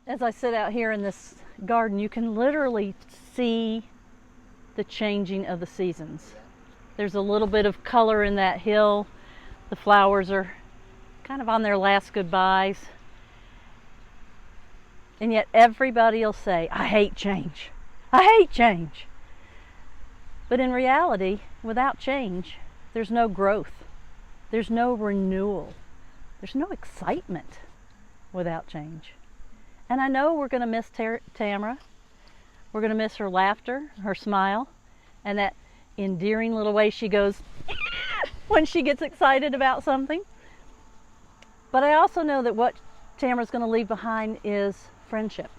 As I sit out here in this garden, you can literally see the changing of the seasons. There's a little bit of color in that hill. The flowers are kind of on their last goodbyes. And yet everybody will say, I hate change. I hate change. But in reality, without change, there's no growth. There's no renewal. There's no excitement without change. And I know we're going to miss Tamara. We're going to miss her laughter, her smile, and that endearing little way she goes when she gets excited about something. But I also know that what Tamara's going to leave behind is friendship,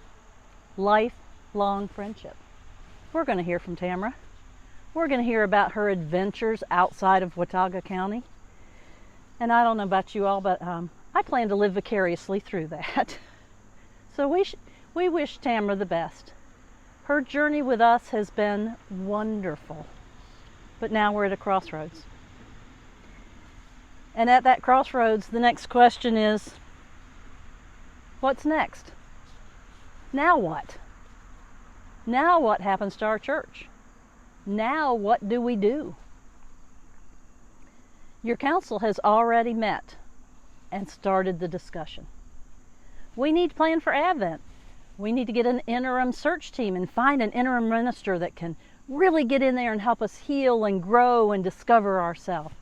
lifelong friendship. We're going to hear from Tamara. We're going to hear about her adventures outside of Watauga County. And I don't know about you all, but I plan to live vicariously through that. So we wish Tamara the best. Her journey with us has been wonderful. But now we're at a crossroads. And at that crossroads, the next question is, what's next? Now what? Now what happens to our church? Now what do we do? Your council has already met and started the discussion. We need to plan for Advent. We need to get an interim search team and find an interim minister that can really get in there and help us heal and grow and discover ourselves.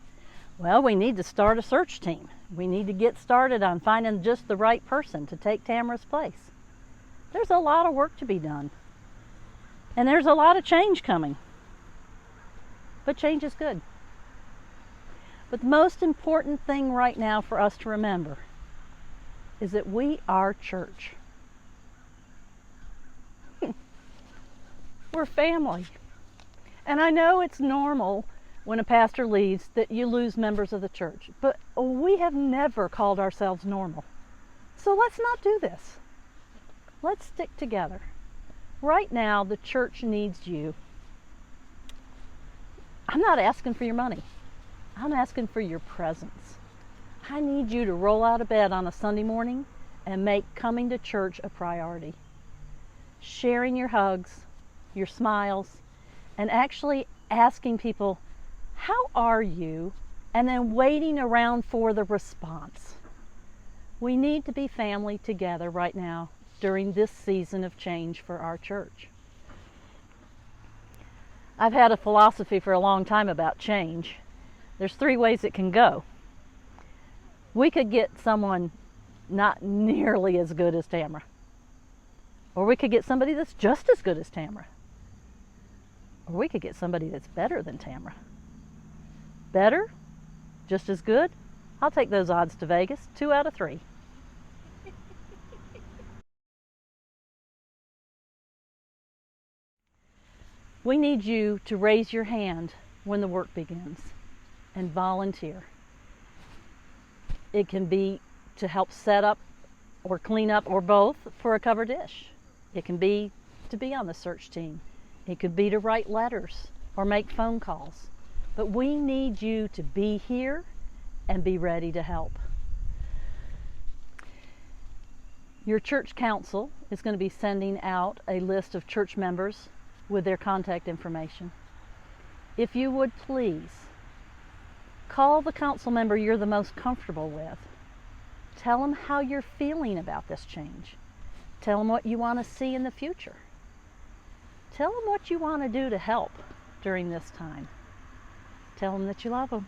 Well, we need to start a search team. We need to get started on finding just the right person to take Tamara's place. There's a lot of work to be done. And there's a lot of change coming. But change is good. But the most important thing right now for us to remember is that we are church. We're family. And I know it's normal when a pastor leaves that you lose members of the church, but we have never called ourselves normal. So let's not do this. Let's stick together. Right now, the church needs you. I'm not asking for your money. I'm asking for your presence. I need you to roll out of bed on a Sunday morning and make coming to church a priority. Sharing your hugs, your smiles, and actually asking people, how are you? And then waiting around for the response. We need to be family together right now during this season of change for our church. I've had a philosophy for a long time about change. There's 3 ways it can go. We could get someone not nearly as good as Tamara. Or we could get somebody that's just as good as Tamara. Or we could get somebody that's better than Tamara. Better? Just as good? I'll take those odds to Vegas. 2 out of 3. We need you to raise your hand when the work begins and volunteer. It can be to help set up or clean up or both for a cover dish. It can be to be on the search team. It could be to write letters or make phone calls. But we need you to be here and be ready to help. Your church council is going to be sending out a list of church members with their contact information. If you would please, call the council member you're the most comfortable with. Tell them how you're feeling about this change. Tell them what you want to see in the future. Tell them what you want to do to help during this time. Tell them that you love them.